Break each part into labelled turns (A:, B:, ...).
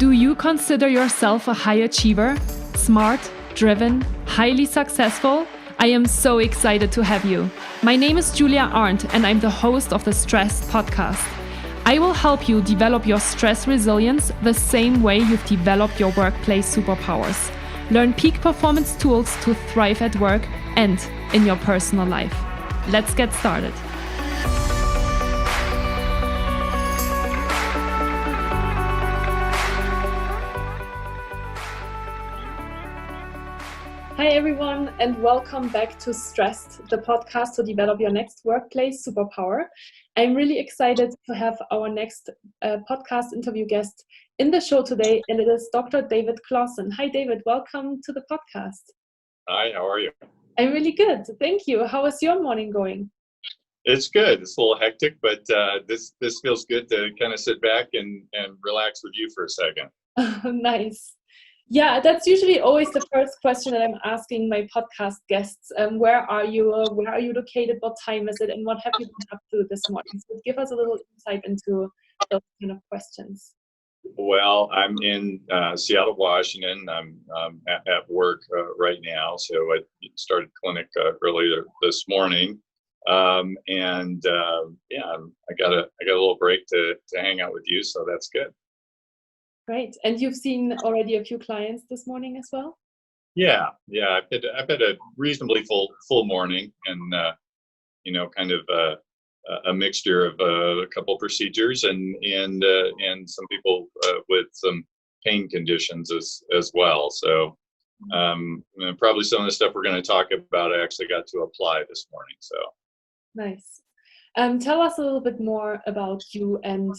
A: Do you consider yourself a high achiever? Smart, driven, highly successful? I am so excited to have you. My name is Julia Arndt and I'm the host of the Stress Podcast. I will help you develop your stress resilience the same way you've developed your workplace superpowers. Learn peak performance tools to thrive at work and in your personal life. Let's get started. Hi everyone, and welcome back to Stressed, the podcast to develop your next workplace superpower. I'm really excited to have our next podcast interview guest in the show today, and it is Dr. David Clawson. Hi David, welcome to the podcast.
B: Hi, how are you?
A: I'm really good, thank you. How is your morning going?
B: It's good. It's a little hectic, but this feels good to kind of sit back and relax with you for a second.
A: Nice. Yeah, that's usually always the first question that I'm asking my podcast guests. Where are you? Where are you located? What time is it? And what have you been up to this morning? So give us a little insight into those kind of questions.
B: Well, I'm in Seattle, Washington. I'm at work right now. So I started clinic earlier this morning. I got a little break to hang out with you. So that's good.
A: Great. And you've seen already a few clients this morning as well?
B: Yeah. I've had a reasonably full morning, and kind of a mixture of a couple procedures and some people with some pain conditions as well. So probably some of the stuff we're going to talk about, I actually got to apply this morning. So
A: nice. Tell us a little bit more about you and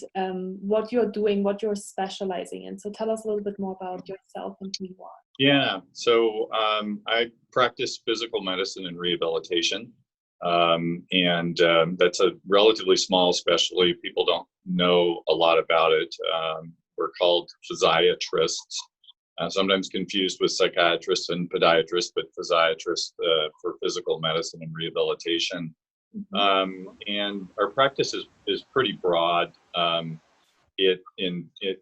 A: what you're doing, what you're specializing in. So tell us a little bit more about yourself and who you are.
B: Yeah, so I practice physical medicine and rehabilitation. That's a relatively small specialty. People don't know a lot about it. We're called physiatrists, sometimes confused with psychiatrists and podiatrists, but physiatrists for physical medicine and rehabilitation. And our practice is pretty broad. It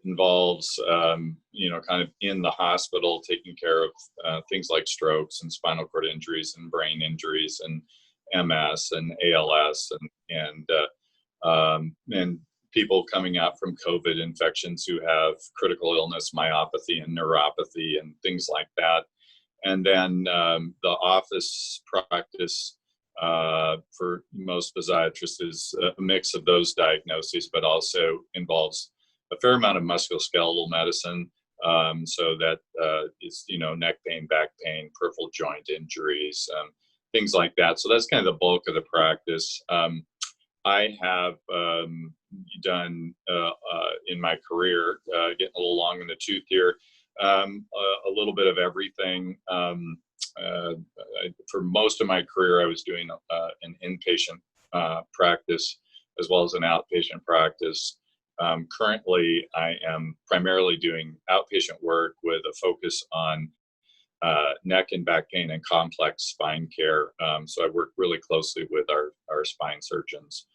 B: involves, kind of in the hospital, taking care of things like strokes and spinal cord injuries and brain injuries and MS and ALS and people coming out from COVID infections who have critical illness, myopathy and neuropathy and things like that. And then the office practice for most physiatrists is a mix of those diagnoses, but also involves a fair amount of musculoskeletal medicine. So that is, neck pain, back pain, peripheral joint injuries, things like that. So that's kind of the bulk of the practice. I have done in my career, getting a little long in the tooth here, a little bit of everything. For most of my career, I was doing an inpatient practice as well as an outpatient practice. Currently, I am primarily doing outpatient work with a focus on neck and back pain and complex spine care. So I work really closely with our spine surgeons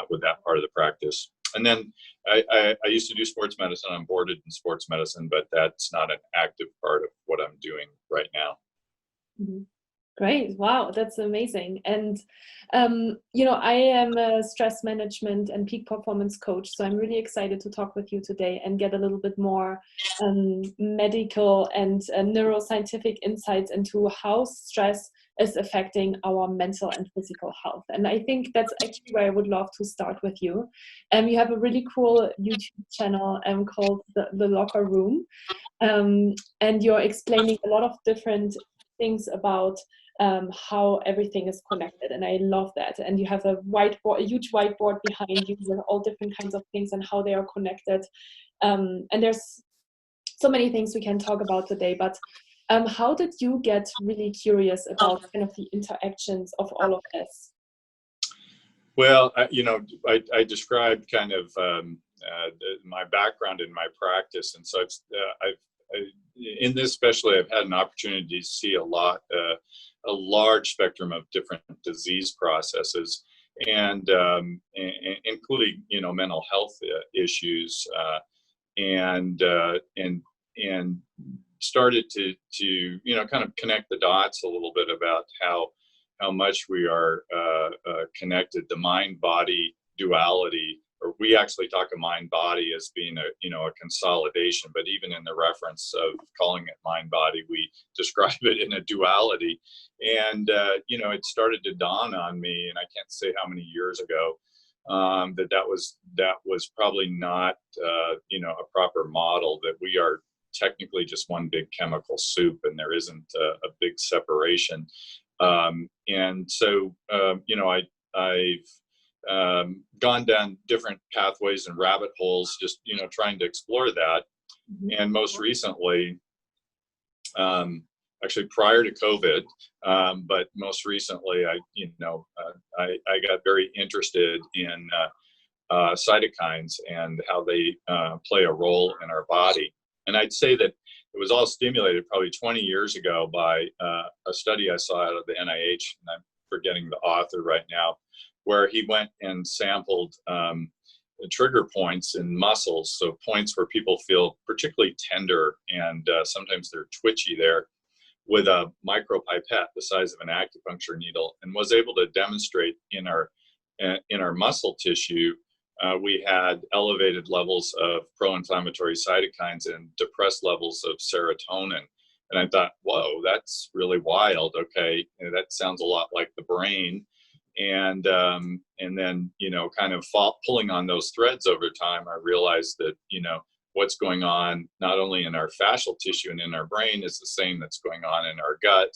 B: with that part of the practice. And then I used to do sports medicine. I'm boarded in sports medicine, but that's not an active part of what I'm doing right now.
A: Mm-hmm. Great. Wow, that's amazing. And, I am a stress management and peak performance coach. So I'm really excited to talk with you today and get a little bit more medical and neuroscientific insights into how stress is affecting our mental and physical health. And I think that's actually where I would love to start with you. You have a really cool YouTube channel called The Locker Room. And you're explaining a lot of different things about how everything is connected, and I love that. And you have a huge whiteboard behind you with all different kinds of things and how they are connected. And there's so many things we can talk about today. But how did you get really curious about kind of the interactions of all of this?
B: Well, I described kind of my background in my practice, and so in this especially, I've had an opportunity to see a large spectrum of different disease processes, and including mental health issues and started to kind of connect the dots a little bit about how much we are connected. The mind body duality, or we actually talk of mind body as being a consolidation, but even in the reference of calling it mind body, we describe it in a duality. And it started to dawn on me, and I can't say how many years ago, that was probably not a proper model, that we are technically just one big chemical soup, and there isn't a big separation. And so I've gone down different pathways and rabbit holes, just trying to explore that. And most recently, actually prior to COVID, but most recently, I got very interested in cytokines and how they play a role in our body. And I'd say that it was all stimulated probably 20 years ago by a study I saw out of the NIH, and I'm forgetting the author right now, where he went and sampled trigger points in muscles, so points where people feel particularly tender and sometimes they're twitchy there, with a micropipette the size of an acupuncture needle, and was able to demonstrate in our muscle tissue we had elevated levels of pro-inflammatory cytokines and depressed levels of serotonin. And I thought, whoa, that's really wild. Okay, that sounds a lot like the brain. And then, kind of pulling on those threads over time, I realized that, what's going on not only in our fascial tissue and in our brain is the same that's going on in our gut.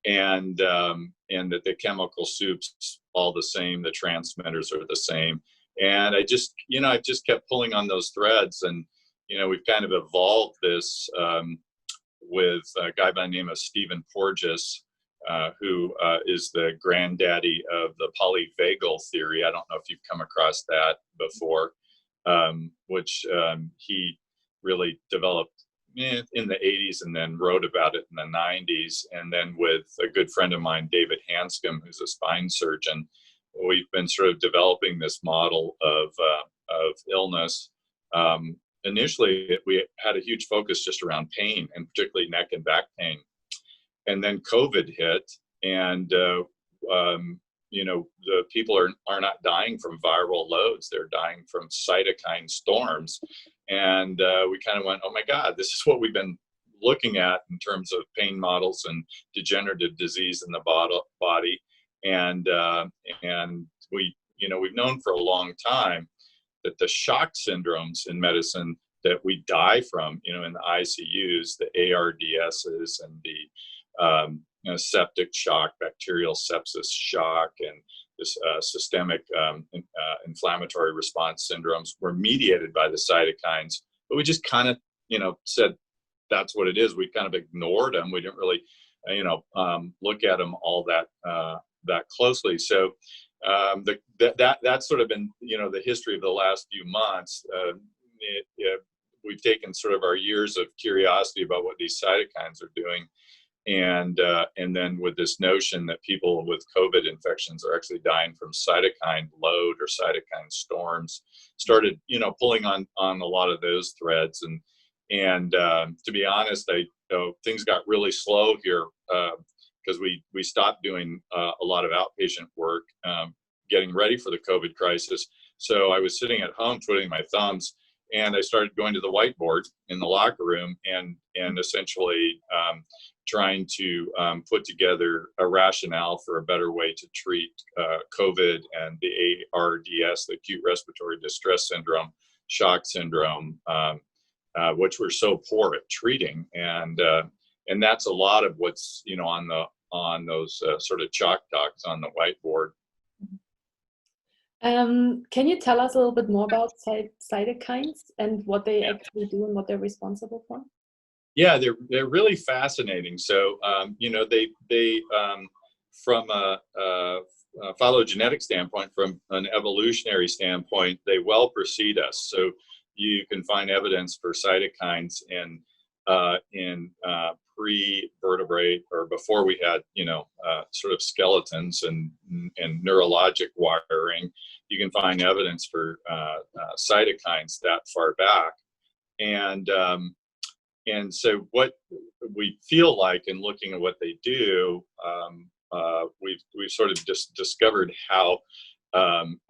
B: And that the chemical soup's all the same, the transmitters are the same. And I just kept pulling on those threads, and, we've kind of evolved this with a guy by the name of Stephen Porges, who is the granddaddy of the polyvagal theory. I don't know if you've come across that before, which he really developed in the 80s and then wrote about it in the 90s. And then with a good friend of mine, David Hanscom, who's a spine surgeon, we've been sort of developing this model of illness. Initially, we had a huge focus just around pain, and particularly neck and back pain. And then COVID hit, and the people are not dying from viral loads; they're dying from cytokine storms. And we kind of went, "Oh my God, this is what we've been looking at in terms of pain models and degenerative disease in the body." And we've known for a long time that the shock syndromes in medicine that we die from, in the ICUs, the ARDSs and the septic shock, bacterial sepsis shock, and this systemic inflammatory response syndromes were mediated by the cytokines. But we just kind of, said that's what it is. We kind of ignored them. We didn't really, look at them all that closely. So that's sort of been, the history of the last few months. We've taken sort of our years of curiosity about what these cytokines are doing, and then with this notion that people with COVID infections are actually dying from cytokine load or cytokine storms, started pulling on a lot of those threads. And to be honest, things got really slow here because we stopped doing a lot of outpatient work, getting ready for the COVID crisis. So I was sitting at home twiddling my thumbs, and I started going to the whiteboard in the locker room and essentially trying to put together a rationale for a better way to treat COVID and the ARDS, the acute respiratory distress syndrome, shock syndrome, which we're so poor at treating. And that's a lot of what's on those sort of chalk docs on the whiteboard.
A: Can you tell us a little bit more about cytokines and what they actually do and what they're responsible for?
B: Yeah, they're really fascinating. So they from a phylogenetic standpoint, from an evolutionary standpoint, they well precede us. So you can find evidence for cytokines in pre-vertebrate, or before we had sort of skeletons and neurologic wiring. You can find evidence for cytokines that far back. And so what we feel like in looking at what they do, we've sort of just discovered how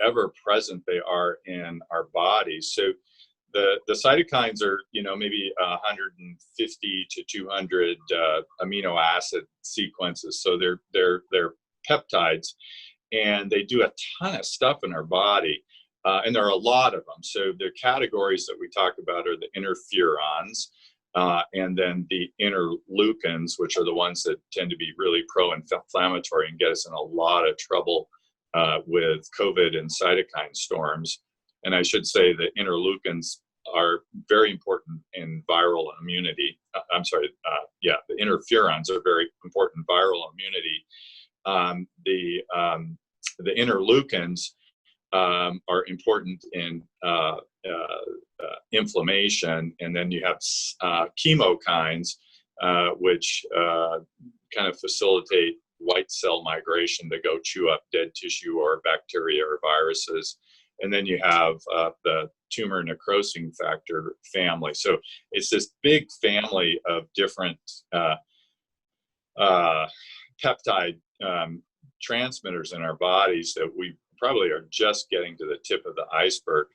B: ever present they are in our bodies. So the cytokines are, maybe 150 to 200 amino acid sequences. So they're peptides, and they do a ton of stuff in our body. And there are a lot of them. So the categories that we talk about are the interferons, and then the interleukins, which are the ones that tend to be really pro-inflammatory and get us in a lot of trouble with COVID and cytokine storms. And I should say the interleukins are very important in viral immunity. The interferons are very important in viral immunity. The interleukins are important in inflammation, and then you have chemokines, which kind of facilitate white cell migration to go chew up dead tissue or bacteria or viruses. And then you have the tumor necrosing factor family. So it's this big family of different peptide transmitters in our bodies that we probably are just getting to the tip of the iceberg.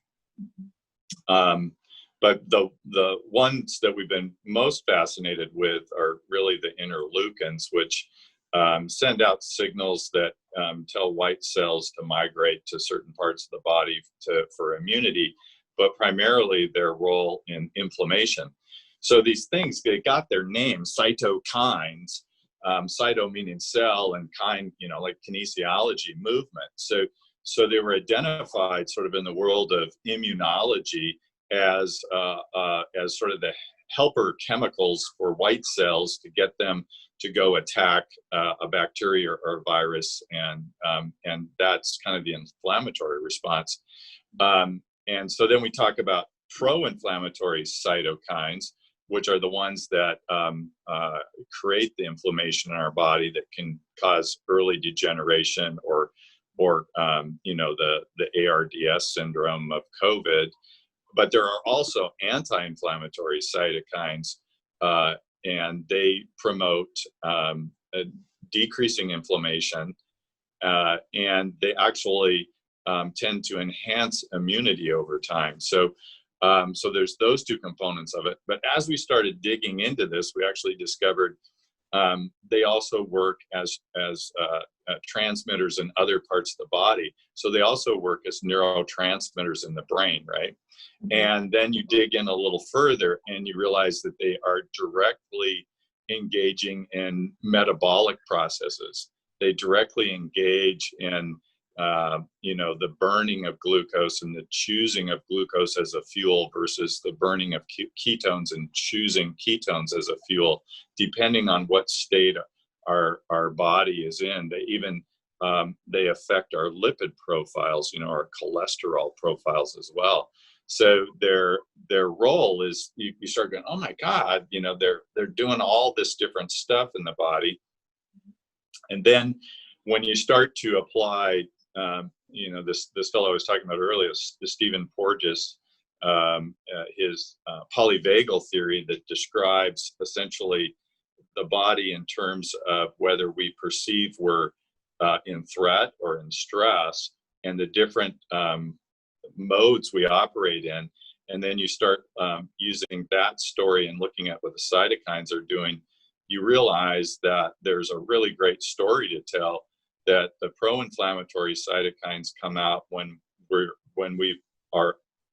B: But the ones that we've been most fascinated with are really the interleukins, which send out signals that tell white cells to migrate to certain parts of the body for immunity, but primarily their role in inflammation. So these things, they got their name, cytokines, cyto meaning cell, and kind, like kinesiology, movement. So they were identified sort of in the world of immunology as sort of the helper chemicals for white cells to get them to go attack a bacteria or virus, and that's kind of the inflammatory response. And so then we talk about pro-inflammatory cytokines, which are the ones that create the inflammation in our body that can cause early degeneration or the ARDS syndrome of COVID. But there are also anti-inflammatory cytokines, and they promote decreasing inflammation, and they actually tend to enhance immunity over time. So there's those two components of it. But as we started digging into this, we actually discovered they also work as transmitters in other parts of the body. So they also work as neurotransmitters in the brain, right? And then you dig in a little further and you realize that they are directly engaging in metabolic processes. They directly engage in the burning of glucose and the choosing of glucose as a fuel versus the burning of ketones and choosing ketones as a fuel, depending on what state our body is in. They even they affect our lipid profiles, our cholesterol profiles as well. So their role is, you start going, oh my God, they're doing all this different stuff in the body. And then when you start to apply, this fellow I was talking about earlier, Stephen Porges, his polyvagal theory that describes essentially the body in terms of whether we perceive we're in threat or in stress, and the different modes we operate in. And then you start using that story and looking at what the cytokines are doing, you realize that there's a really great story to tell, that the pro-inflammatory cytokines come out when we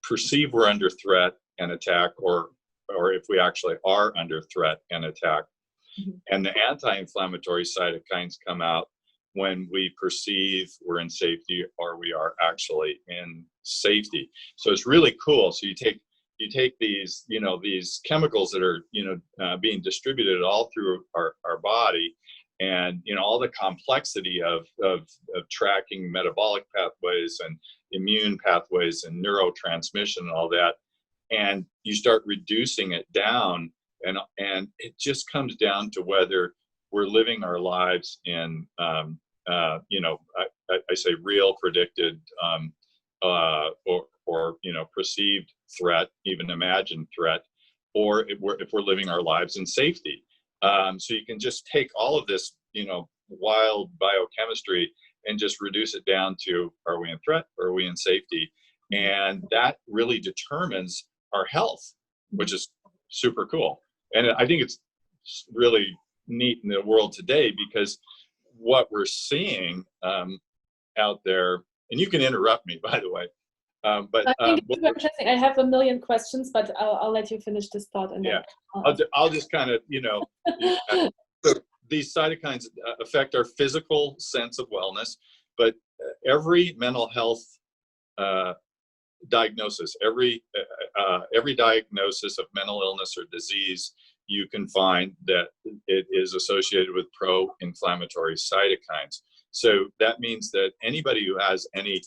B: perceive we're under threat and attack, or if we actually are under threat and attack. Mm-hmm. And the anti-inflammatory cytokines come out when we perceive we're in safety or we are actually in safety. So it's really cool. So you take these, these chemicals that are, being distributed all through our body, and, all the complexity of tracking metabolic pathways and immune pathways and neurotransmission and all that. And you start reducing it down, and it just comes down to whether we're living our lives in, I say real, predicted, or perceived threat, even imagined threat, or if we're living our lives in safety. So you can just take all of this, wild biochemistry and just reduce it down to, are we in threat or are we in safety? And that really determines our health, which is super cool. And I think it's really neat in the world today, because what we're seeing out there, and you can interrupt me, by the way. But
A: I think it's super interesting. I have a million questions, but I'll let you finish this thought. And
B: yeah,
A: then
B: I'll just kind of, so these cytokines affect our physical sense of wellness, but every mental health diagnosis, every diagnosis of mental illness or disease, you can find that it is associated with pro-inflammatory cytokines. So that means that anybody who has any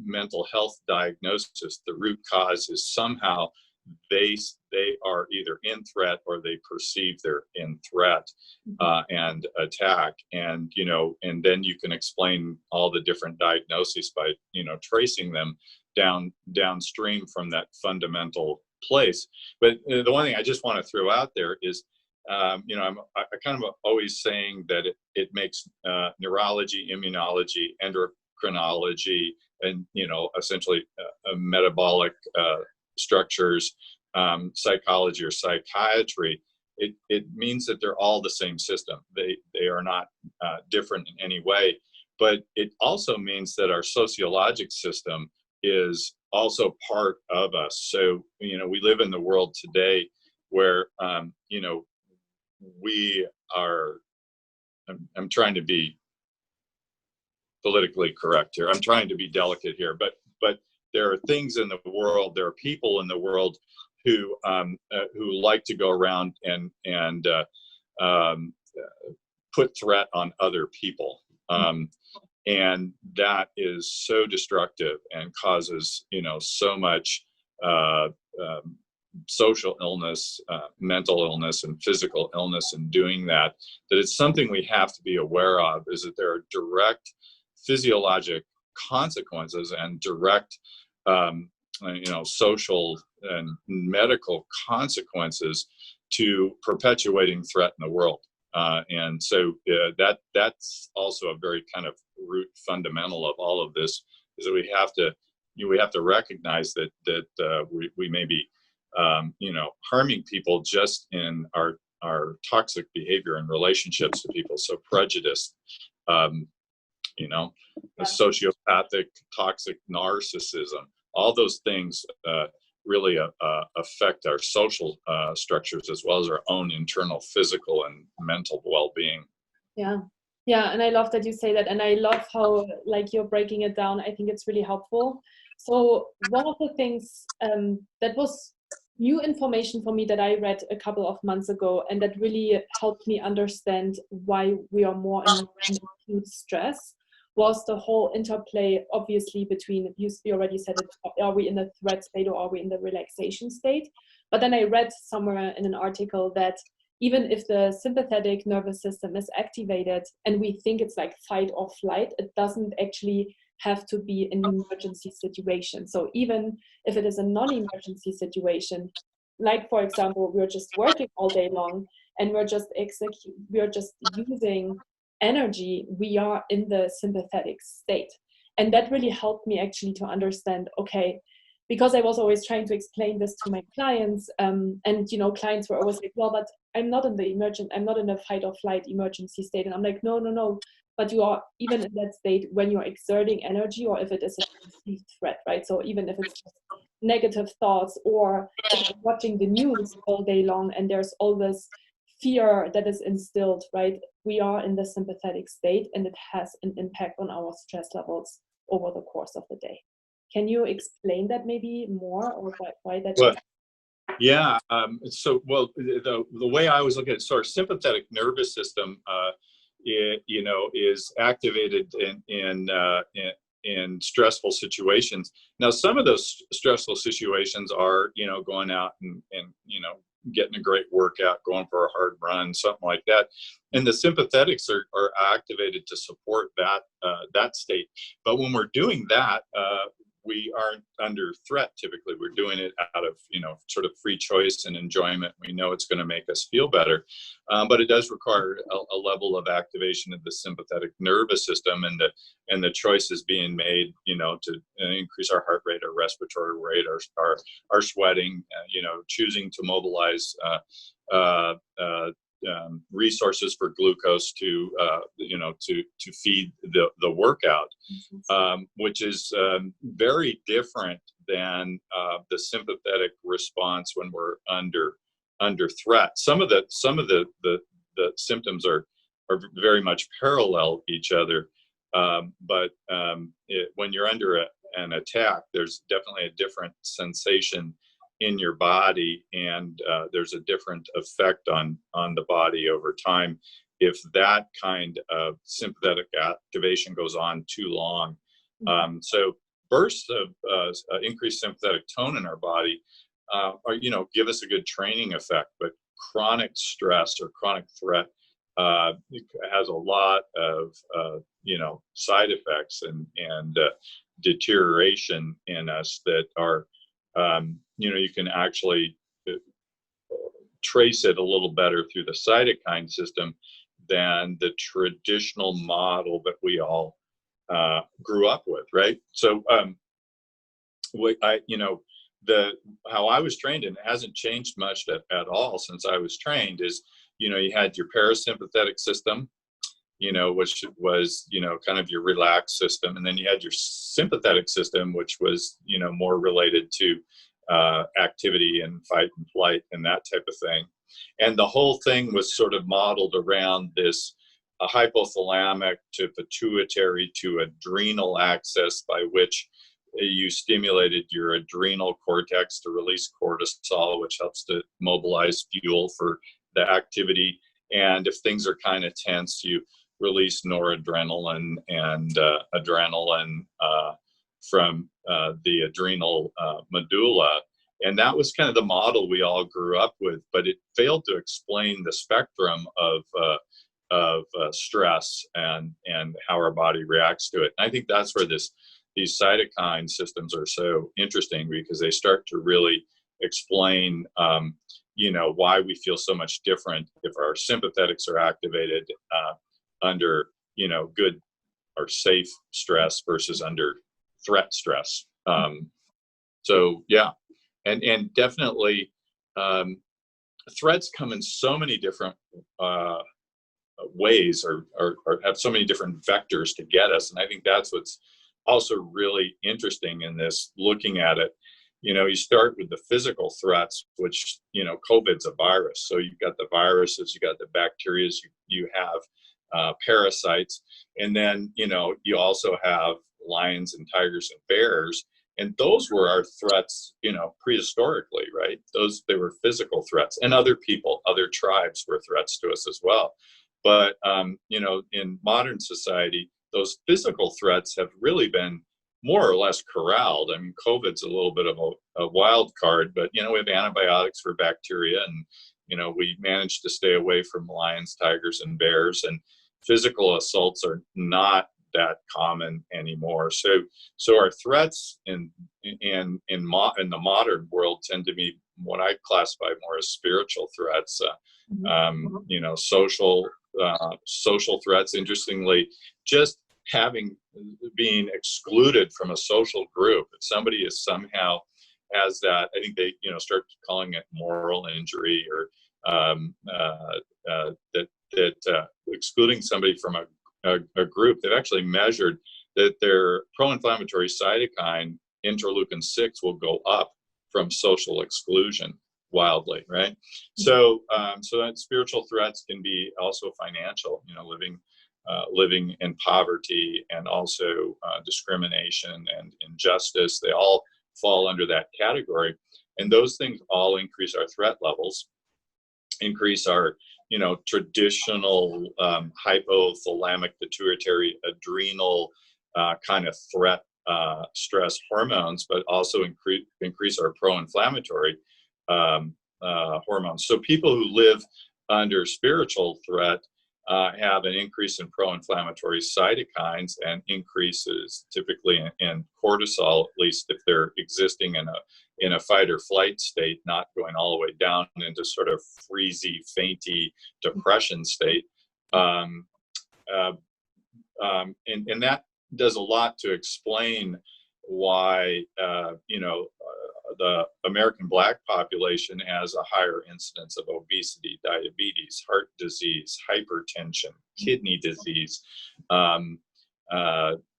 B: mental health diagnosis, the root cause is somehow they are either in threat or they perceive they're in threat and attack. And, and then you can explain all the different diagnoses by, tracing them downstream from that fundamental place. But the one thing I just want to throw out there is, I'm kind of always saying that it makes neurology, immunology, endocrinology, and essentially metabolic structures, psychology or psychiatry. It means that they're all the same system. They are not different in any way. But it also means that our sociologic system is also part of us. So we live in the world today where we are. I'm trying to be politically correct here. I'm trying to be delicate here, but there are things in the world, there are people in the world who like to go around and put threat on other people, and that is so destructive and causes so much social illness, mental illness, and physical illness in doing that. That it's something we have to be aware of. Is that there are direct physiologic consequences and direct social and medical consequences to perpetuating threat in the world, and so that's also a very kind of root fundamental of all of this, is that we have to recognize that we may be harming people just in our toxic behavior and relationships to people. So prejudice, a sociopathic, toxic narcissism, all those things really affect our social structures as well as our own internal physical and mental well-being.
A: Yeah, and I love that you say that, and I love how you're breaking it down. I think it's really helpful. So one of the things that was new information for me that I read a couple of months ago, and that really helped me understand why we are more in acute stress, was the whole interplay, obviously, between, you already said it, are we in the threat state or are we in the relaxation state? But then I read somewhere in an article that even if the sympathetic nervous system is activated and we think it's like fight or flight, it doesn't actually have to be an emergency situation. So even if it is a non-emergency situation, like for example, we're just working all day long and we're just using energy, we are in the sympathetic state. And that really helped me actually to understand, okay, because I was always trying to explain this to my clients, and clients were always like, well, but I'm not in a fight or flight emergency state. And I'm like, no, but you are even in that state when you're exerting energy, or if it is a perceived threat, right? So even if it's just negative thoughts, or watching the news all day long and there's all this fear that is instilled, right? We are in the sympathetic state, and it has an impact on our stress levels over the course of the day. Can you explain that maybe more, or why that?
B: Well, yeah. The way I always look at it, so our sympathetic nervous system, is activated in stressful situations. Now, some of those stressful situations are, going out and getting a great workout, going for a hard run, something like that. And the sympathetics are activated to support that state. But when we're doing that, we aren't under threat. Typically, we're doing it out of, sort of free choice and enjoyment. We know it's going to make us feel better, but it does require a level of activation of the sympathetic nervous system, and the choices being made, to increase our heart rate, our respiratory rate, our sweating, choosing to mobilize resources for glucose to feed the workout, which is very different than the sympathetic response when we're under threat. Some of the symptoms are very much parallel each other, but when you're under an attack, there's definitely a different sensation in your body, and there's a different effect on the body over time if that kind of sympathetic activation goes on too long. So bursts of increased sympathetic tone in our body give us a good training effect, but chronic stress or chronic threat has a lot of side effects and deterioration in us that are you can actually trace it a little better through the cytokine system than the traditional model that we all grew up with, right? So how I was trained, and it hasn't changed much at all since I was trained, is you had your parasympathetic system, which was, kind of your relaxed system. And then you had your sympathetic system, which was, more related to activity and fight and flight and that type of thing. And the whole thing was sort of modeled around this hypothalamic to pituitary to adrenal axis, by which you stimulated your adrenal cortex to release cortisol, which helps to mobilize fuel for the activity. And if things are kind of tense, you release noradrenaline and adrenaline from the adrenal medulla. And that was kind of the model we all grew up with, but it failed to explain the spectrum of stress and how our body reacts to it. And I think that's where these cytokine systems are so interesting, because they start to really explain why we feel so much different if our sympathetics are activated under good or safe stress versus under threat stress. So yeah, and definitely threats come in so many different ways, or have so many different vectors to get us. And I think that's what's also really interesting in this, looking at it. You start with the physical threats, which, COVID's a virus. So you've got the viruses, you got the bacteria, you have parasites, and then, you also have lions and tigers and bears. And those were our threats, prehistorically, right? They were physical threats, and other people, other tribes were threats to us as well. But, in modern society, those physical threats have really been more or less corralled. I mean, COVID's a little bit of a wild card, but, we have antibiotics for bacteria, and, we managed to stay away from lions, tigers, and bears, and physical assaults are not that common anymore. So our threats in the modern world tend to be what I classify more as spiritual threats, social threats. Interestingly, just being excluded from a social group. If somebody is somehow has that, I think they start calling it moral injury, or that excluding somebody from a group. They've actually measured that their pro-inflammatory cytokine interleukin-6 will go up from social exclusion wildly, right? So that spiritual threats can be also financial, living in poverty, and also discrimination and injustice. They all fall under that category. And those things all increase our threat levels, increase our traditional hypothalamic pituitary adrenal kind of threat stress hormones, but also increase our pro-inflammatory hormones. So people who live under spiritual threat have an increase in pro-inflammatory cytokines and increases typically in cortisol, at least if they're existing in a fight or flight state, not going all the way down into sort of freezy, fainty depression state. And that does a lot to explain why, the American Black population has a higher incidence of obesity, diabetes, heart disease, hypertension, kidney disease,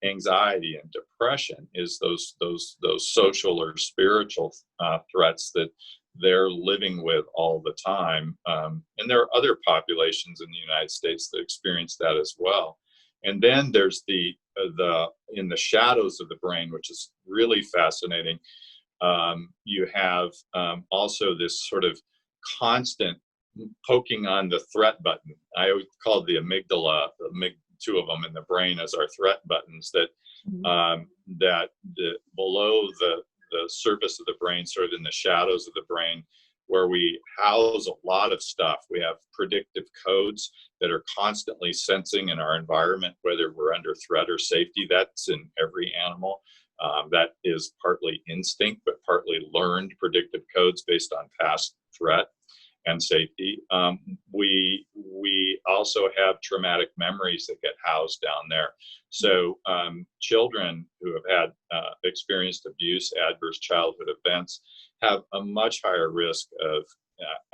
B: anxiety, and depression. Is those social or spiritual threats that they're living with all the time. And there are other populations in the United States that experience that as well. And then there's the in the shadows of the brain, which is really fascinating. You have also this sort of constant poking on the threat button. I always call the amygdala, two of them in the brain as our threat buttons, that below the surface of the brain, sort of in the shadows of the brain, where we house a lot of stuff. We have predictive codes that are constantly sensing in our environment whether we're under threat or safety. That's in every animal. That is partly instinct, but partly learned predictive codes based on past threat and safety. We also have traumatic memories that get housed down there. So children who have had experienced abuse, adverse childhood events, have a much higher risk of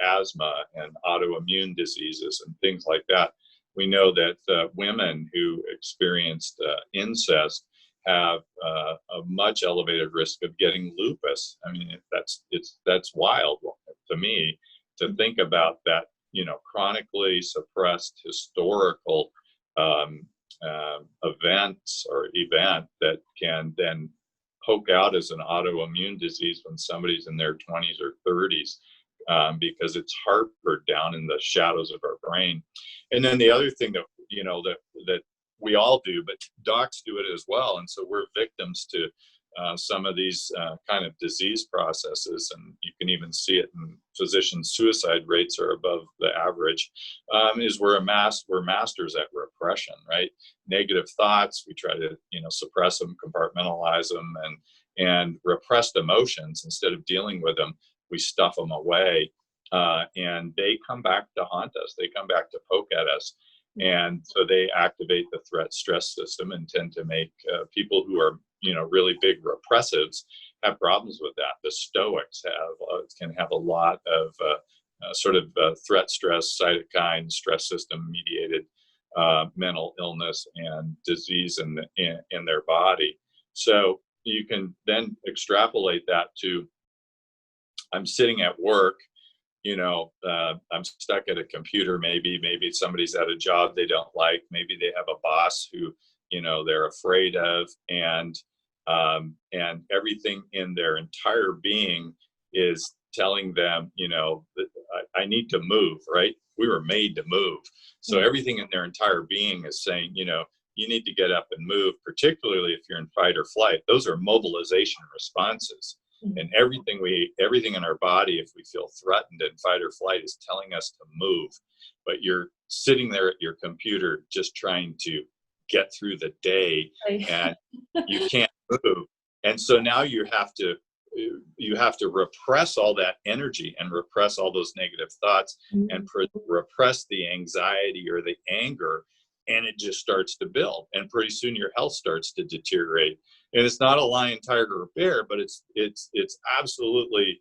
B: asthma and autoimmune diseases and things like that. We know that women who experienced incest have a much elevated risk of getting lupus. I mean, that's wild to me to think about that, chronically suppressed historical event that can then poke out as an autoimmune disease when somebody's in their 20s or 30s, because it's harbored down in the shadows of our brain. And then the other thing that we all do, but docs do it as well. And so we're victims to some of these kind of disease processes. And you can even see it in physicians' suicide rates are above the average, is we're masters at repression, right? Negative thoughts, we try to, suppress them, compartmentalize them, and repressed emotions, instead of dealing with them, we stuff them away. And they come back to haunt us. They come back to poke at us. And so they activate the threat stress system and tend to make people who are, really big repressives have problems with that. The Stoics can have a lot of threat stress, cytokine stress system mediated mental illness and disease in their body. So you can then extrapolate that to, I'm sitting at work, I'm stuck at a computer, maybe somebody's at a job they don't like, maybe they have a boss who, they're afraid of, and everything in their entire being is telling them, that I need to move, right? We were made to move. So everything in their entire being is saying, you need to get up and move, particularly if you're in fight or flight. Those are mobilization responses. And everything in our body, if we feel threatened in fight or flight, is telling us to move. But you're sitting there at your computer just trying to get through the day, and you can't move. And so now you have to repress all that energy and repress all those negative thoughts and repress the anxiety or the anger, and it just starts to build. And pretty soon your health starts to deteriorate. And it's not a lion, tiger, or bear, but it's absolutely,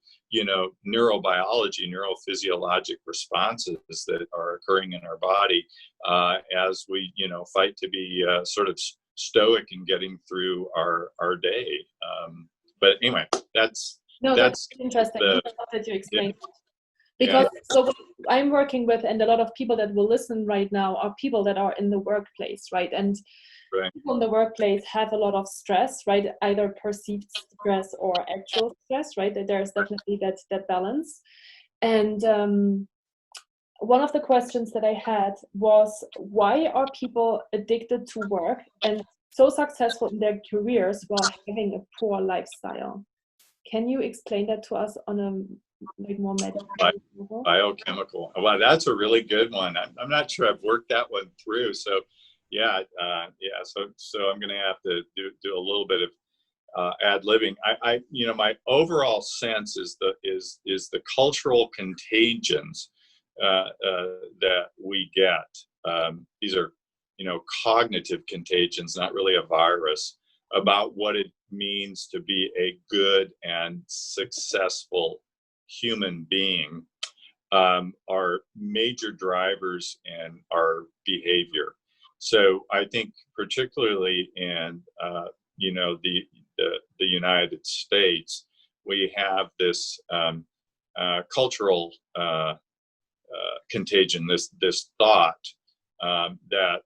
B: neurobiology, neurophysiologic responses that are occurring in our body as we, fight to be sort of stoic in getting through our day. But anyway, that's
A: interesting. I love that you explained. Because so what I'm working with, and a lot of people that will listen right now, are people that are in the workplace, right? And people in the workplace have a lot of stress, right? Either perceived stress or actual stress, right? There's definitely that balance. And one of the questions that I had was, why are people addicted to work and so successful in their careers while having a poor lifestyle? Can you explain that to us on a like more medical level?
B: Biochemical. Wow, that's a really good one. I'm not sure I've worked that one through. So, yeah, yeah. So I'm going to have to do a little bit of ad-libbing. My overall sense is the cultural contagions that we get. These are, cognitive contagions, not really a virus, about what it means to be a good and successful human being, are major drivers in our behavior. So I think particularly in the United States, we have this cultural contagion, this thought that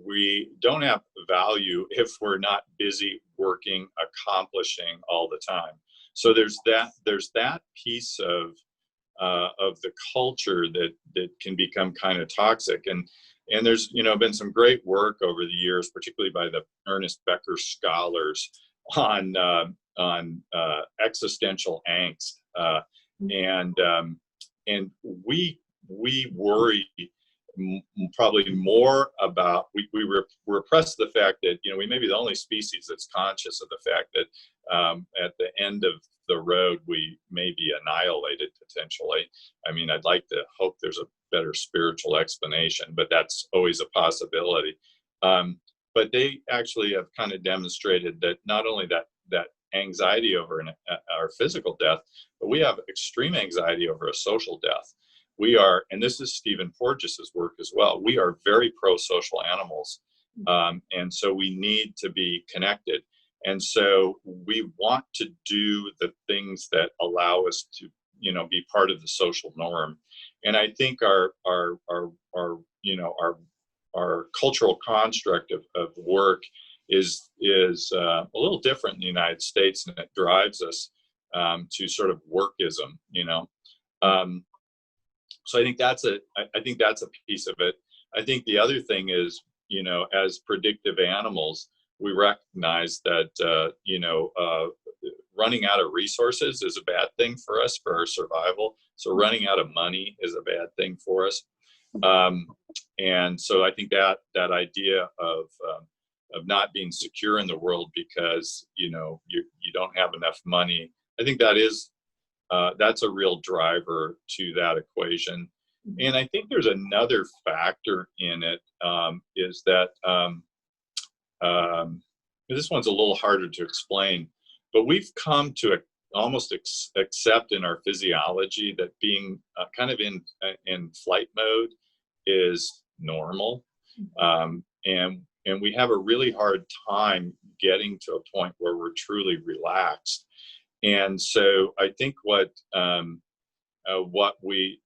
B: we don't have value if we're not busy working, accomplishing all the time. So there's that piece of the culture that can become kind of toxic, and there's been some great work over the years, particularly by the Ernest Becker scholars, on existential angst, and we worry probably more about, we repress the fact that we may be the only species that's conscious of the fact that at the end of the road we may be annihilated potentially. I mean, I'd like to hope there's a better spiritual explanation, but that's always a possibility. But they actually have kind of demonstrated that not only that anxiety over our physical death, but we have extreme anxiety over a social death. We are, and this is Stephen Porges's work as well, we are very pro-social animals. And so we need to be connected. And so we want to do the things that allow us to, be part of the social norm. And I think our cultural construct of work is a little different in the United States, and it drives us to sort of workism, So I think that's a piece of it. I think the other thing is, as predictive animals, we recognize that, running out of resources is a bad thing for us, for our survival. So running out of money is a bad thing for us. And so I think that idea of not being secure in the world because, you don't have enough money, I think that's a real driver to that equation. And I think there's another factor in it, is that this one's a little harder to explain, but we've come to almost accept in our physiology that being kind of in flight mode is normal. And we have a really hard time getting to a point where we're truly relaxed. And so I think what we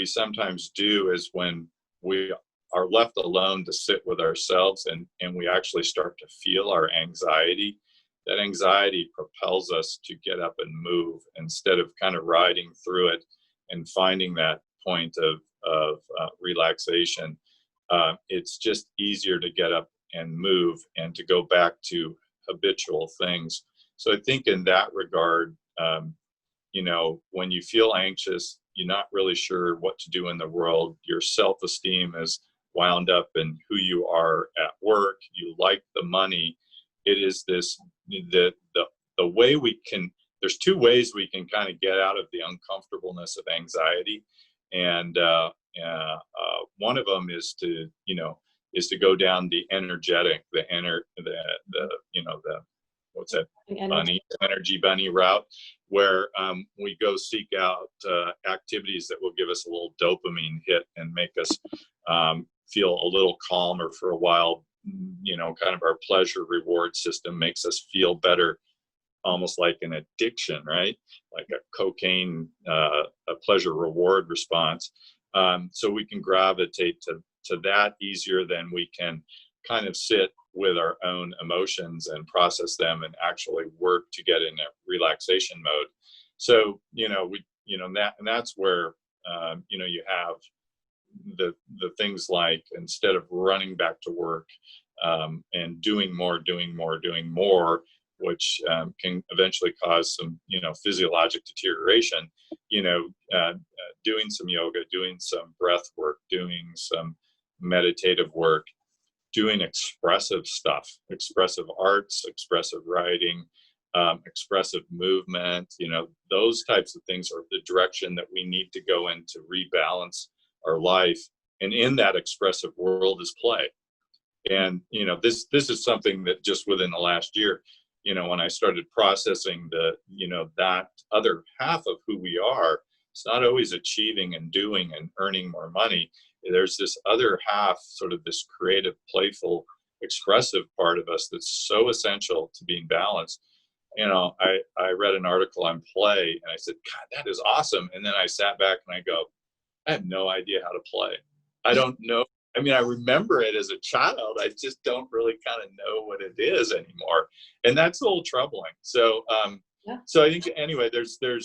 B: sometimes do is when we are left alone to sit with ourselves and we actually start to feel our anxiety, that anxiety propels us to get up and move instead of kind of riding through it and finding that point of relaxation. It's just easier to get up and move and to go back to habitual things. So I think in that regard, when you feel anxious, you're not really sure what to do in the world, your self-esteem is wound up in who you are at work, you like the money. It is the way we can, there's two ways we can kind of get out of the uncomfortableness of anxiety. And one of them is to go down the energetic, what's that, energy bunny route, where we go seek out activities that will give us a little dopamine hit and make us feel a little calmer for a while. Kind of our pleasure reward system makes us feel better, almost like an addiction, right? Like a cocaine, a pleasure reward response. So we can gravitate to that easier than we can kind of sit with our own emotions and process them and actually work to get in a relaxation mode. So, that's where, you have the things like, instead of running back to work and doing more, which can eventually cause some, physiologic deterioration. Doing some yoga, doing some breath work, doing some meditative work, doing expressive stuff, expressive arts, expressive writing, expressive movement, those types of things are the direction that we need to go in to rebalance our life. And in that expressive world is play. And, this is something that just within the last year, when I started processing that other half of who we are, it's not always achieving and doing and earning more money. There's this other half, sort of this creative, playful, expressive part of us that's so essential to being balanced. I read an article on play and I said, God, that is awesome. And then I sat back and I go, I have no idea how to play. I don't know. I mean, I remember it as a child. I just don't really kind of know what it is anymore. And that's a little troubling. So, So I think anyway, there's a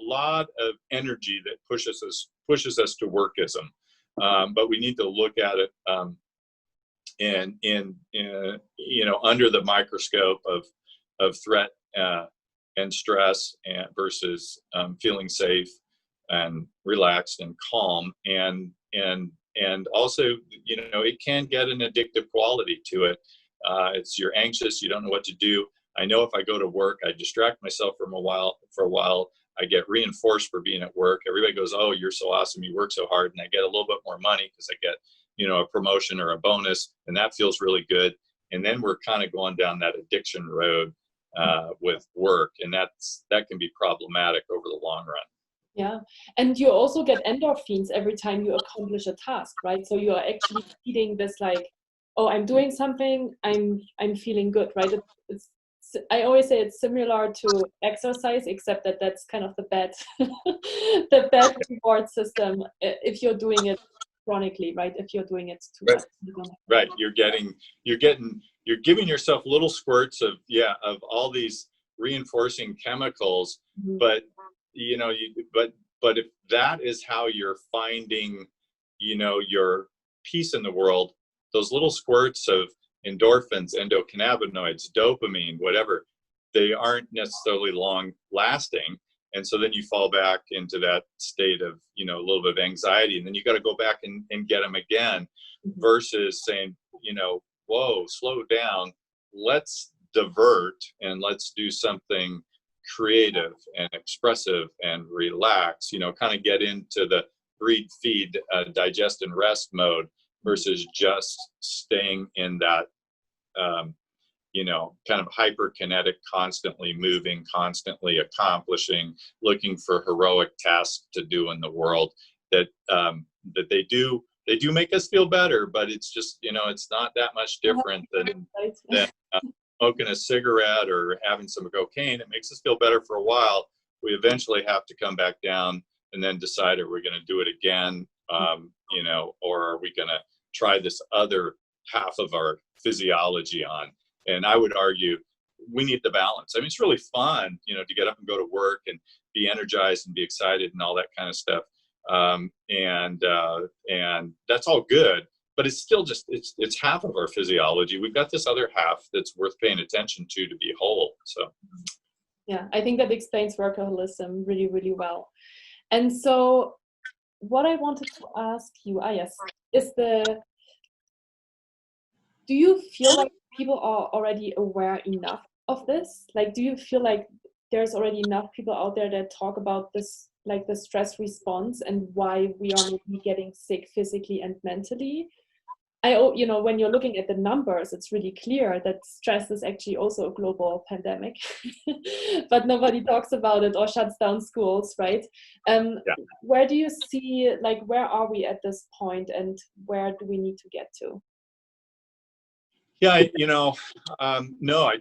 B: lot of energy that pushes us to workism. But we need to look at it in under the microscope of threat and stress versus feeling safe and relaxed and calm, and also it can get an addictive quality to it. You're anxious, you don't know what to do. I know if I go to work, I distract myself for a while. I get reinforced for being at work. Everybody goes, "Oh, you're so awesome. You work so hard." And I get a little bit more money because I get, a promotion or a bonus, and that feels really good. And then we're kind of going down that addiction road with work, and that can be problematic over the long run.
A: Yeah, and you also get endorphins every time you accomplish a task, right? So you are actually feeding this like, oh, I'm doing something, I'm feeling good, right? I always say it's similar to exercise, except that that's kind of the bad reward system if you're doing it chronically, right? If you're doing it too much.
B: Right. You're giving yourself little squirts of all these reinforcing chemicals, but but if that is how you're finding, your peace in the world, those little squirts of endorphins, endocannabinoids, dopamine, whatever, they aren't necessarily long lasting. And so then you fall back into that state of, a little bit of anxiety, and then you got to go back and get them again, versus saying, whoa, slow down, let's divert and let's do something creative and expressive and relax, kind of get into the breathe, feed, digest and rest mode, versus just staying in that, kind of hyperkinetic, constantly moving, constantly accomplishing, looking for heroic tasks to do in the world that they do make us feel better, but it's just, it's not that much different than smoking a cigarette or having some cocaine. It makes us feel better for a while. We eventually have to come back down and then decide, are we going to do it again, or are we going to try this other half of our physiology on? And I would argue we need the balance. I mean, it's really fun, to get up and go to work and be energized and be excited and all that kind of stuff. And that's all good, but it's still just, it's half of our physiology. We've got this other half that's worth paying attention to be whole. So.
A: Yeah, I think that explains workaholism really, really well. And so what I wanted to ask you, is do you feel like people are already aware enough of this? Like, do you feel like there's already enough people out there that talk about this, like the stress response and why we are maybe getting sick physically and mentally? When you're looking at the numbers, it's really clear that stress is actually also a global pandemic, but nobody talks about it or shuts down schools, right? Where do you see, like, where are we at this point and where do we need to get to?
B: Yeah, no,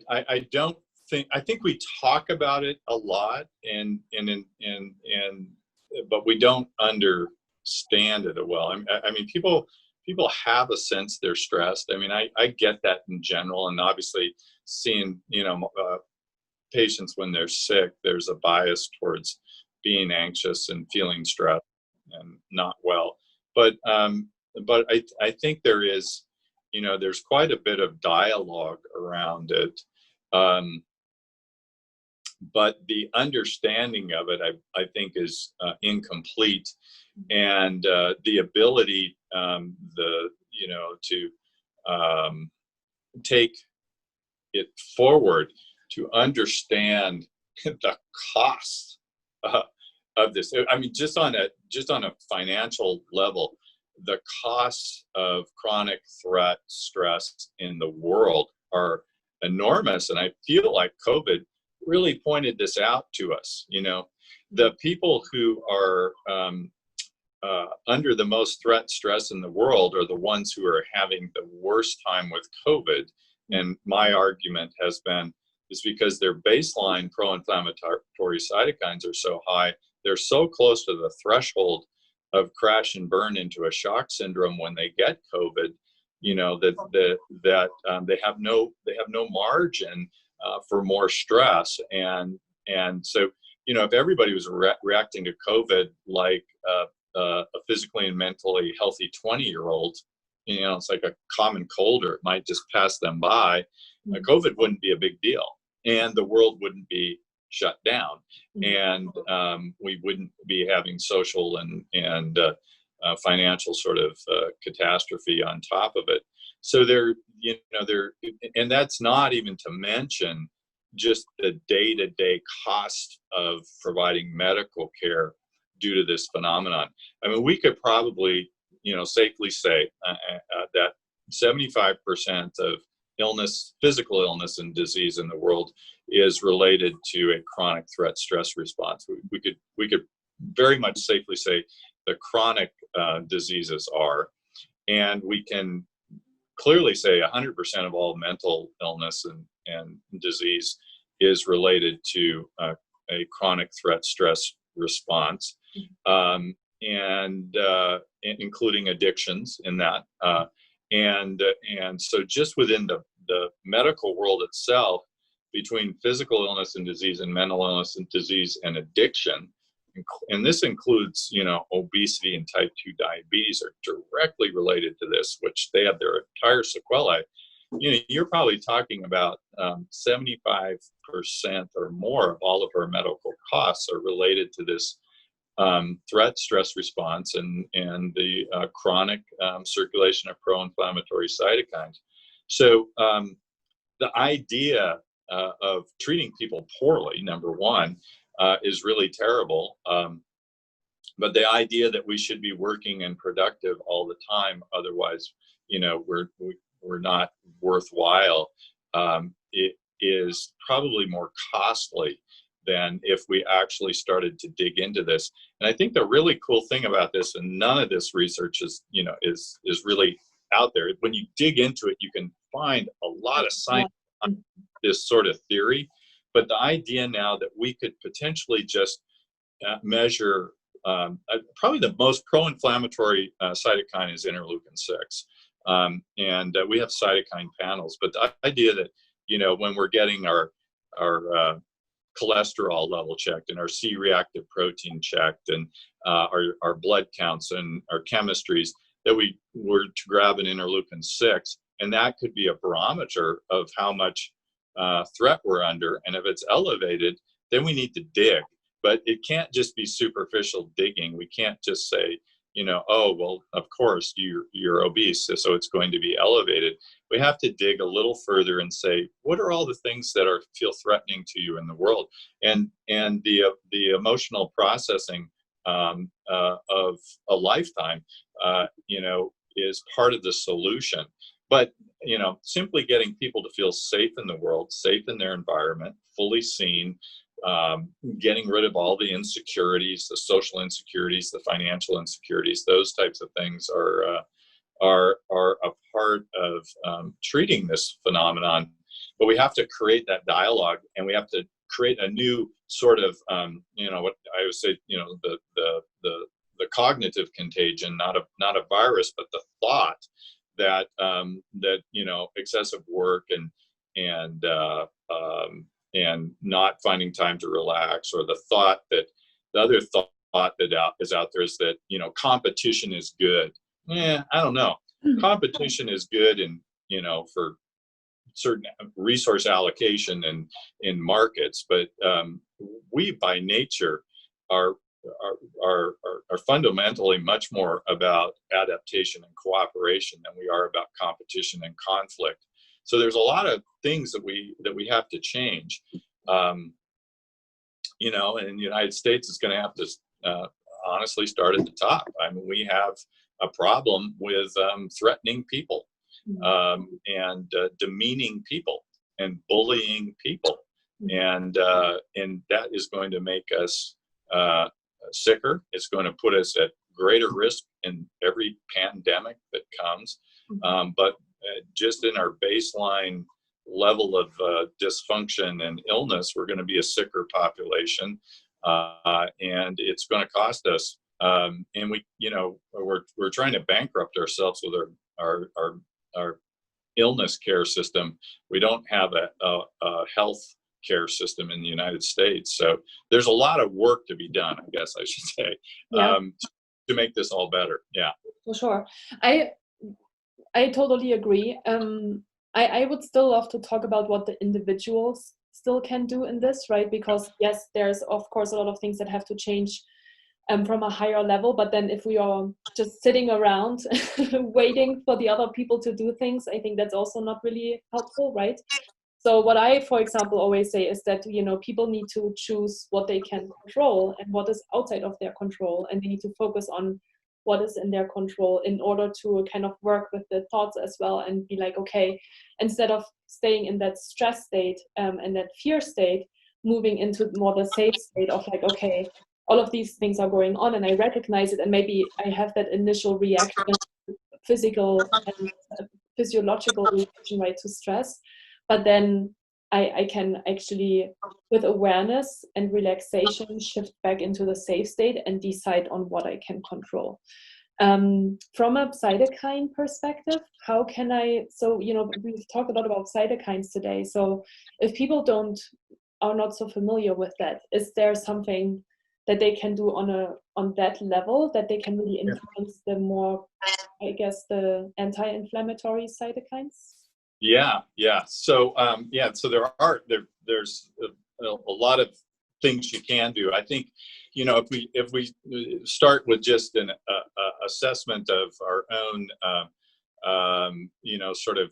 B: I don't think, I think we talk about it a lot but we don't understand it well. I mean, people have a sense they're stressed. I mean, I get that in general, and obviously seeing, patients when they're sick, there's a bias towards being anxious and feeling stressed and not well. But I think there is, there's quite a bit of dialogue around it. Um, but the understanding of it, I think, is incomplete, and the ability, to take it forward, to understand the cost of this. I mean, just on a financial level, the costs of chronic threat stress in the world are enormous, and I feel like COVID really pointed this out to us. The people who are under the most threat stress in the world are the ones who are having the worst time with COVID. And my argument has been is because their baseline pro-inflammatory cytokines are so high, they're so close to the threshold of crash and burn into a shock syndrome when they get COVID, that they have no margin for more stress, and so if everybody was reacting to COVID like a physically and mentally healthy 20-year-old, it's like a common cold, or it might just pass them by. COVID wouldn't be a big deal, and the world wouldn't be shut down, and we wouldn't be having social and financial sort of catastrophe on top of it. So and that's not even to mention just the day-to-day cost of providing medical care due to this phenomenon. I mean, we could probably, safely say that 75% of physical illness and disease in the world is related to a chronic threat stress response. We could very much safely say the chronic diseases are, and we can clearly say 100% of all mental illness and disease is related to a chronic threat stress response, and including addictions in that. And so just within the medical world itself, between physical illness and disease and mental illness and disease and addiction, and this includes, obesity and type 2 diabetes are directly related to this, which they have their entire sequelae. You're probably talking about 75% or more of all of our medical costs are related to this threat stress response and the chronic circulation of pro-inflammatory cytokines. So the idea of treating people poorly, number one, is really terrible. But the idea that we should be working and productive all the time, otherwise, we're not worthwhile, it is probably more costly than if we actually started to dig into this. And I think the really cool thing about this, and none of this research is really out there. When you dig into it, you can find a lot of science on this sort of theory. But the idea now that we could potentially just measure, probably the most pro-inflammatory cytokine is interleukin-6. And we have cytokine panels. But the idea that, when we're getting our cholesterol level checked and our C-reactive protein checked and our blood counts and our chemistries, that we were to grab an interleukin-6, and that could be a barometer of how much threat we're under. And if it's elevated, then we need to dig. But it can't just be superficial digging. We can't just say, oh, well, of course, you're obese, so it's going to be elevated. We have to dig a little further and say, what are all the things that feel threatening to you in the world? And the emotional processing of a lifetime, is part of the solution. But, simply getting people to feel safe in the world, safe in their environment, fully seen, getting rid of all the insecurities, the social insecurities, the financial insecurities, those types of things are a part of treating this phenomenon. But we have to create that dialogue, and we have to create a new sort of, what I would say, the cognitive contagion, not a virus, but the thought that excessive work and not finding time to relax, or the thought that the other thought that is out there is that competition is good. I don't know. Competition is good, and for certain resource allocation in markets, but we by nature are fundamentally much more about adaptation and cooperation than we are about competition and conflict. So there's a lot of things that we have to change. You know, and in the United States, it's going to have to honestly start at the top. I mean, we have a problem with threatening people and demeaning people and bullying people, and that is going to make us sicker. It's going to put us at greater risk in every pandemic that comes. But just in our baseline level of dysfunction and illness, we're going to be a sicker population, and it's going to cost us. And we, you know, we're trying to bankrupt ourselves with our illness care system. We don't have a health care system in the United States, so there's a lot of work to be done, I guess I should say, to make this all better. Yeah,
A: for sure. I totally agree. I would still love to talk about what the individuals still can do in this, right? Because yes, there's of course a lot of things that have to change from a higher level, but then if we are just sitting around waiting for the other people to do things, I think that's also not really helpful, right? So what I, for example, always say is that, you know, people need to choose what they can control and what is outside of their control, and they need to focus on what is in their control in order to kind of work with the thoughts as well and be like, okay, instead of staying in that stress state and that fear state, moving into more the safe state of like, okay, all of these things are going on and I recognize it, and maybe I have that initial reaction, physical and physiological reaction, right, to stress, but then I can actually, with awareness and relaxation, shift back into the safe state and decide on what I can control. From a cytokine perspective, how can I, so, you know, we've talked a lot about cytokines today. So if people are not so familiar with that, is there something that they can do on that level that they can really influence the more, I guess, the anti-inflammatory cytokines?
B: Yeah. So so there's a lot of things you can do. I think, you know, if we start with just an assessment of our own, you know, sort of,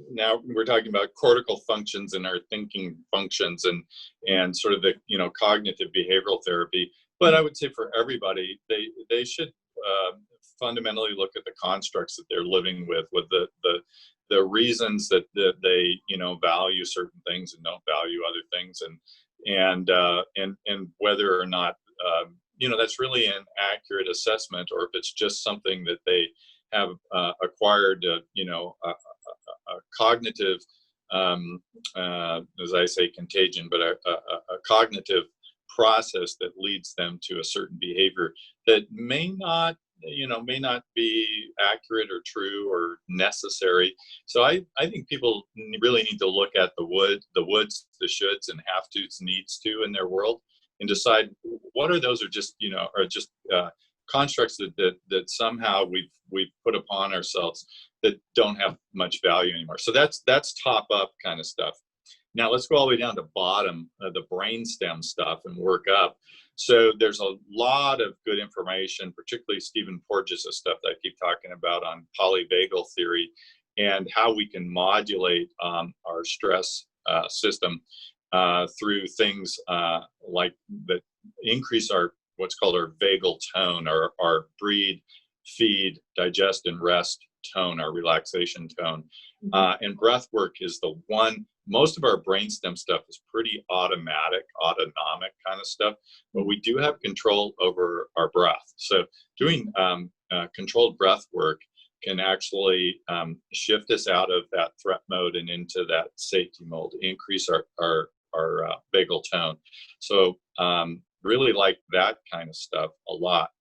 B: now we're talking about cortical functions and our thinking functions and sort of the, you know, cognitive behavioral therapy. But I would say for everybody, they should fundamentally look at the constructs that they're living with the reasons that they, you know, value certain things and don't value other things, and whether or not, you know, that's really an accurate assessment, or if it's just something that they have acquired, you know, a cognitive, as I say, contagion, but a cognitive process that leads them to a certain behavior that may not be accurate or true or necessary. So I think people really need to look at the woods, the shoulds and have tos, needs to in their world, and decide what are those, are just, you know, are just constructs that somehow we've put upon ourselves that don't have much value anymore. So that's top up kind of stuff. Now let's go all the way down to bottom, the brainstem stuff, and work up. So there's a lot of good information, particularly Stephen Porges' stuff that I keep talking about on polyvagal theory and how we can modulate our stress system through things like that increase our what's called our vagal tone, our breathe, feed, digest, and rest tone, our relaxation tone. And breath work is the one. Most of our brainstem stuff is pretty autonomic kind of stuff, but we do have control over our breath. So doing controlled breath work can actually shift us out of that threat mode and into that safety mode, increase our vagal tone. So really like that kind of stuff a lot.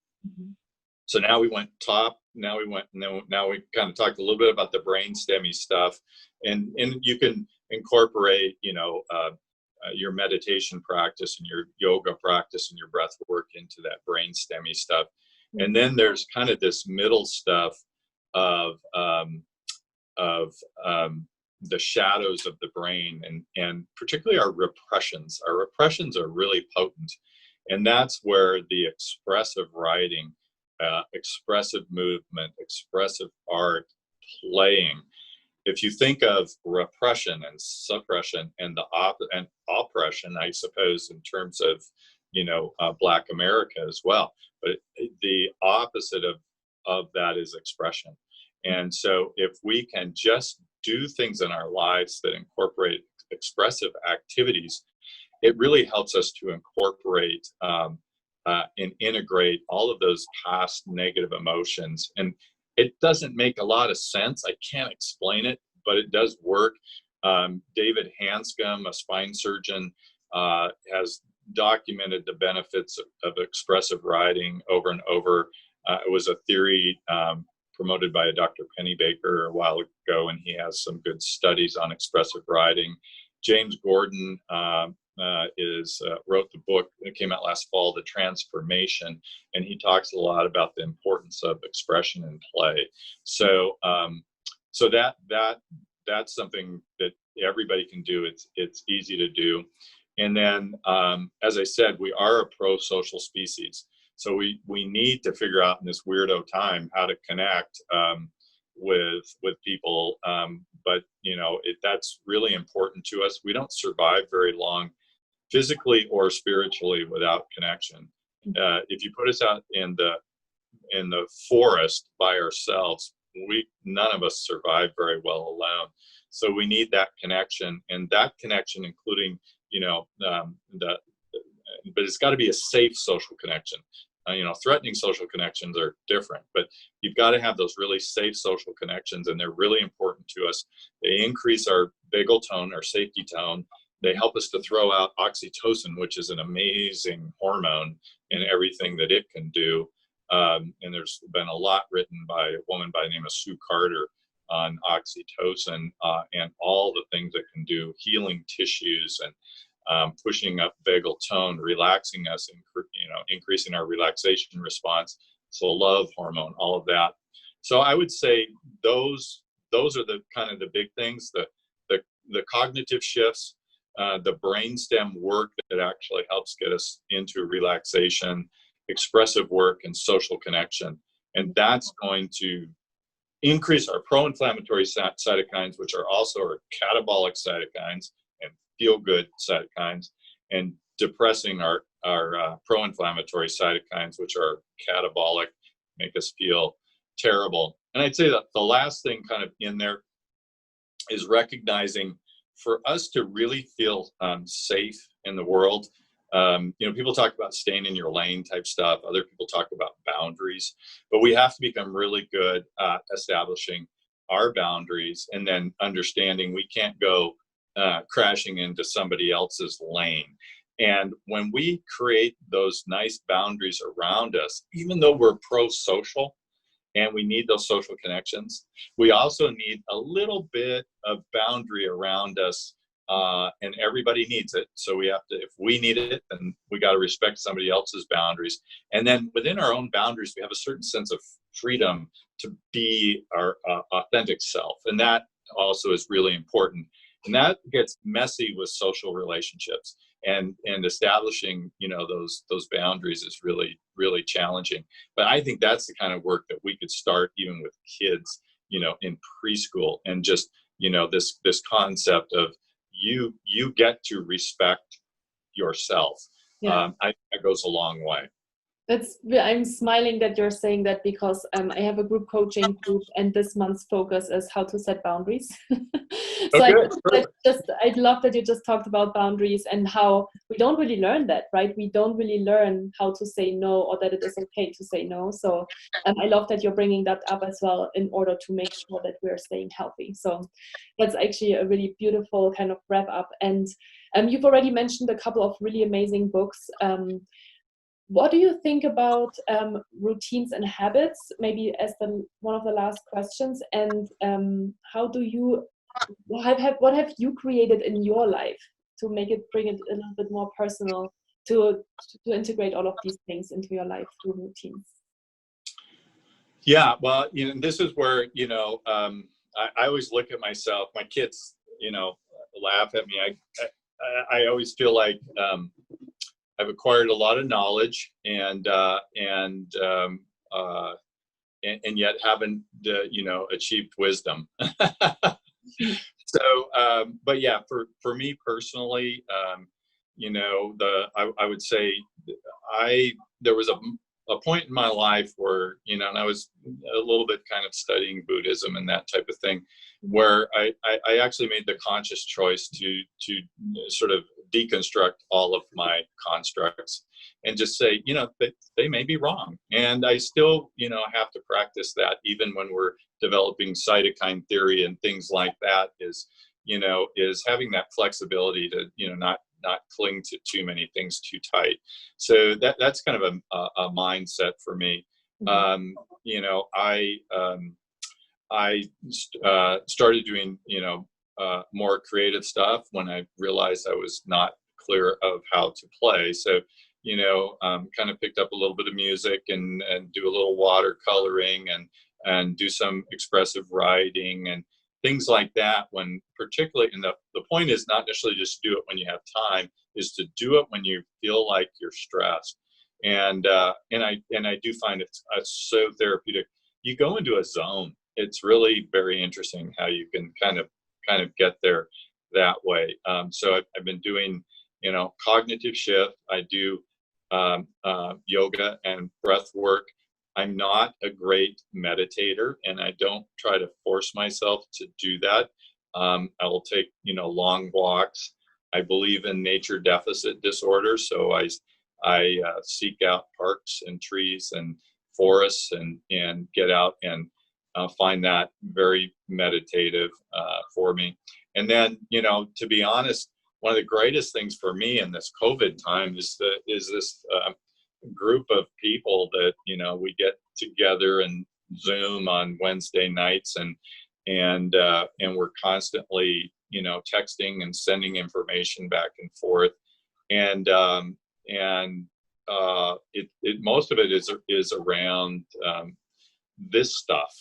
B: So now we went top. Now we kind of talked a little bit about the brainstemmy stuff, and you can incorporate, you know, your meditation practice and your yoga practice and your breath work into that brainstemmy stuff. And then there's kind of this middle stuff of the shadows of the brain, and particularly our repressions. Our repressions are really potent, and that's where the expressive writing, expressive movement, expressive art, playing. If you think of repression and suppression and and oppression, I suppose, in terms of, Black America as well, but the opposite of that is expression. And so if we can just do things in our lives that incorporate expressive activities, it really helps us to incorporate and integrate all of those past negative emotions. And it doesn't make a lot of sense. I can't explain it, but it does work. David Hanscom, a spine surgeon, has documented the benefits of expressive writing over and over. It was a theory promoted by a Dr. Pennybaker a while ago, and he has some good studies on expressive writing. James Gordon wrote the book that came out last fall, The Transformation, and he talks a lot about the importance of expression and play. So that's something that everybody can do. It's easy to do. And then, as I said, we are a pro-social species. So we need to figure out in this weirdo time how to connect with people. But that's really important to us. We don't survive very long, physically or spiritually, without connection. If you put us out in the forest by ourselves, none of us survive very well alone. So we need that connection, and that connection, including but it's got to be a safe social connection. Threatening social connections are different, but you've got to have those really safe social connections, and they're really important to us. They increase our vagal tone, our safety tone. They help us to throw out oxytocin, which is an amazing hormone in everything that it can do. And there's been a lot written by a woman by the name of Sue Carter on oxytocin and all the things it can do, healing tissues and pushing up vagal tone, relaxing us, increasing our relaxation response. So love hormone, all of that. So I would say those are the kind of the big things, the cognitive shifts, the brainstem work that actually helps get us into relaxation, expressive work, and social connection. And that's going to increase our pro-inflammatory cytokines, which are also our catabolic cytokines and feel-good cytokines, and depressing our pro-inflammatory cytokines, which are catabolic, make us feel terrible. And I'd say that the last thing kind of in there is recognizing, for us to really feel safe in the world, people talk about staying in your lane type stuff. Other people talk about boundaries, but we have to become really good at establishing our boundaries and then understanding we can't go crashing into somebody else's lane. And when we create those nice boundaries around us, even though we're pro-social and we need those social connections, we also need a little bit of boundary around us. And everybody needs it. So we have to, if we need it, then we got to respect somebody else's boundaries. And then within our own boundaries, we have a certain sense of freedom to be our authentic self. And that also is really important. And that gets messy with social relationships, and establishing, those boundaries is really, really challenging. But I think that's the kind of work that we could start even with kids, in preschool, and just, this concept of, you get to respect yourself.
A: Yeah.
B: I think that goes a long way.
A: I'm smiling that you're saying that, because I have a group coaching group, and this month's focus is how to set boundaries. So I'd love that you just talked about boundaries and how we don't really learn that, right? We don't really learn how to say no, or that it is okay to say no. So I love that you're bringing that up as well, in order to make sure that we're staying healthy. So that's actually a really beautiful kind of wrap up. And you've already mentioned a couple of really amazing books. What do you think about routines and habits, maybe as one of the last questions? And what have you created in your life to bring it a little bit more personal, to integrate all of these things into your life through routines?
B: Yeah, well, this is where, I always look at myself. My kids, laugh at me. I always feel like I've acquired a lot of knowledge, and yet haven't achieved wisdom. So, but yeah, for me personally, I would say there was a point in my life where, and I was a little bit kind of studying Buddhism and that type of thing, where I actually made the conscious choice to sort of deconstruct all of my constructs and just say, they may be wrong. And I still, have to practice that even when we're developing cytokine theory and things like that, is having that flexibility to, not cling to too many things too tight. So that's kind of a mindset for me. I started doing, more creative stuff when I realized I was not clear of how to play. So, kind of picked up a little bit of music and do a little watercoloring and do some expressive writing and things like that, when particularly, and the point is not necessarily just do it when you have time, is to do it when you feel like you're stressed. And I do find it's so therapeutic. You go into a zone. It's really very interesting how you can kind of get there that way. So I've been doing, cognitive shift. I do yoga and breath work. I'm not a great meditator, and I don't try to force myself to do that. I will take, long walks. I believe in nature deficit disorder, so I seek out parks and trees and forests and get out and find that very meditative for me. And then, to be honest, one of the greatest things for me in this COVID time is this group of people that, we get together and Zoom on Wednesday nights, and we're constantly, texting and sending information back and forth. And most of it is around this stuff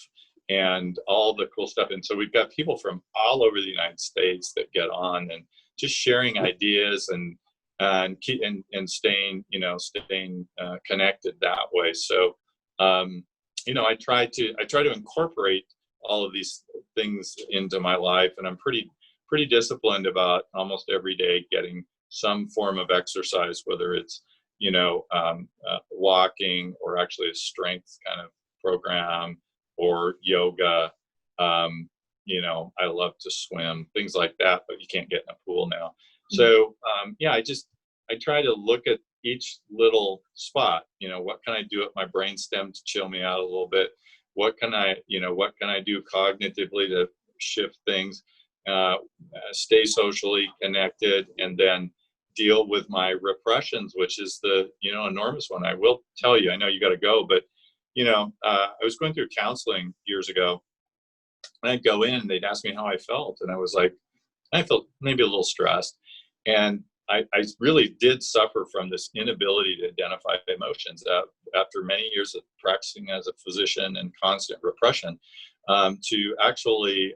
B: and all the cool stuff. And so we've got people from all over the United States that get on and just sharing ideas and staying connected that way. So I try to incorporate all of these things into my life, and I'm pretty disciplined about almost every day getting some form of exercise, whether it's walking or actually a strength kind of program or yoga. I love to swim, things like that, but you can't get in a pool now. So I try to look at each little spot. What can I do at my brainstem to chill me out a little bit? What can I do cognitively to shift things, stay socially connected, and then deal with my repressions, which is the enormous one. I will tell you, I know you got to go, but I was going through counseling years ago, and I'd go in and they'd ask me how I felt, and I was like, I felt maybe a little stressed. And I really did suffer from this inability to identify emotions after many years of practicing as a physician and constant repression, to actually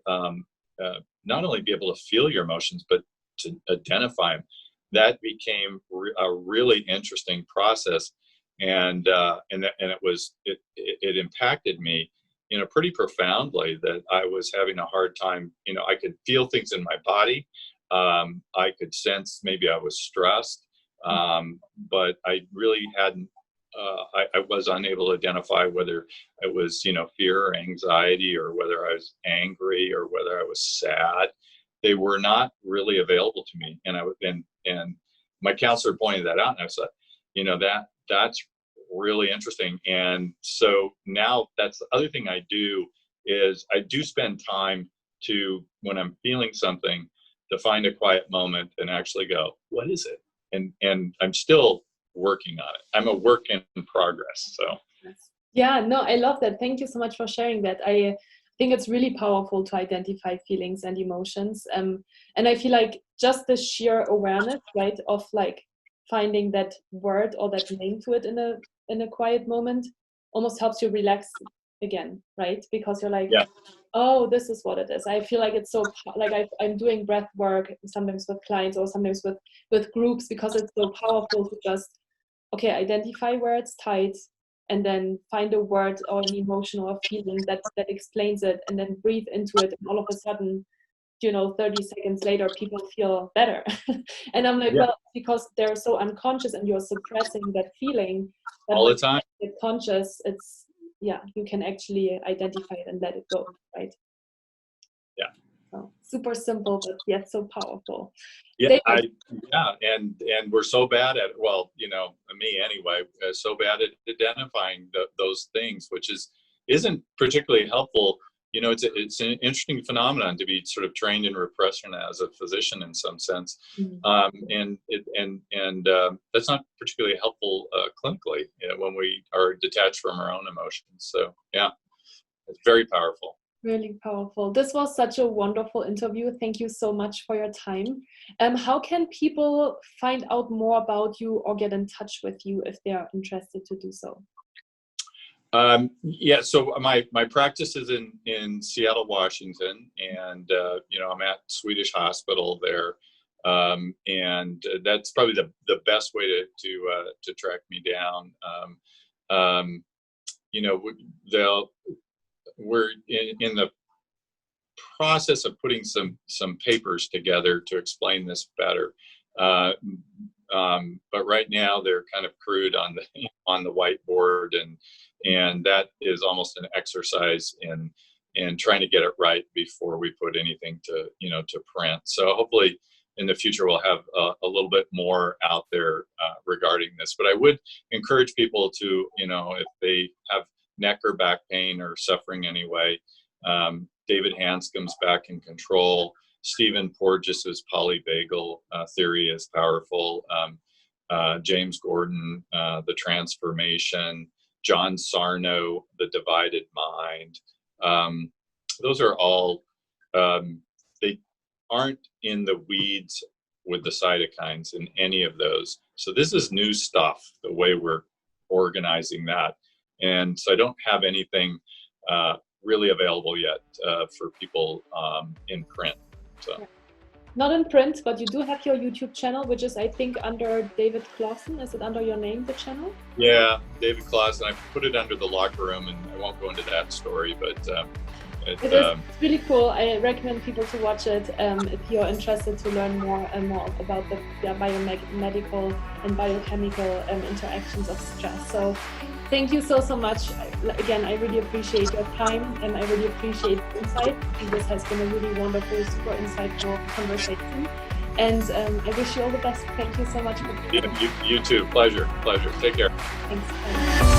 B: not only be able to feel your emotions, but to identify them. That became a really interesting process, and it impacted me in a pretty profoundly, that I was having a hard time. I could feel things in my body. I could sense maybe I was stressed, but I really hadn't. I was unable to identify whether it was fear or anxiety, or whether I was angry, or whether I was sad. They were not really available to me, and my counselor pointed that out, and I said, that's really interesting. And so now that's the other thing I do, is I do spend time to, when I'm feeling something, to find a quiet moment and actually go, what is it? And I'm still working on it. I'm a work in progress. So
A: yeah, no, I love that. Thank you so much for sharing that. I think it's really powerful to identify feelings and emotions. And I feel like just the sheer awareness, right, of like finding that word or that name to it in a quiet moment almost helps you relax again, right? Because you're like, oh, this is what it is. I feel like it's so, like I'm doing breath work sometimes with clients or sometimes with groups, because it's so powerful to just, okay, identify where it's tight, and then find a word or an emotion or a feeling that explains it, and then breathe into it, and all of a sudden, 30 seconds later, people feel better. And I'm like, well, because they're so unconscious and you're suppressing that feeling, that
B: all
A: when
B: the time.
A: you get conscious, it's, you can actually identify it and let it go, right?
B: Yeah.
A: So, super simple, but yet so powerful.
B: Yeah, and we're so bad at, well, me anyway, so bad at identifying those things, which isn't particularly helpful. It's an interesting phenomenon to be sort of trained in repression as a physician in some sense, and that's not particularly helpful clinically, when we are detached from our own emotions. So yeah, it's very powerful.
A: Really powerful. This was such a wonderful interview. Thank you so much for your time. How can people find out more about you or get in touch with you if they are interested to do so?
B: So my practice is in Seattle, Washington, and I'm at Swedish Hospital there, and that's probably the best way to track me down. We're in the process of putting some papers together to explain this better, but right now they're kind of crude on the whiteboard, and that is almost an exercise in trying to get it right before we put anything to print. So hopefully in the future we'll have a little bit more out there regarding this. But I would encourage people to, if they have neck or back pain or suffering anyway, David Hanscom's Back in Control, Stephen Porges's polyvagal theory is powerful, James Gordon, The Transformation, John Sarno, The Divided Mind. Those are all, they aren't in the weeds with the cytokines in any of those. So this is new stuff, the way we're organizing that. And so I don't have anything really available yet for people in print. So.
A: Not in print, but you do have your YouTube channel, which is, I think, under David Clawson. Is it under your name, the channel?
B: Yeah, David Clawson. I put it under the locker room, and I won't go into that story, but
A: it's really cool. I recommend people to watch it if you're interested to learn more and more about the biomedical and biochemical interactions of stress. So thank you so much. Again, I really appreciate your time, and I really appreciate the insight. I think this has been a really wonderful, super insightful conversation. And I wish you all the best. Thank you so much for being here.
B: You too. Pleasure. Take care.
A: Thanks. Bye.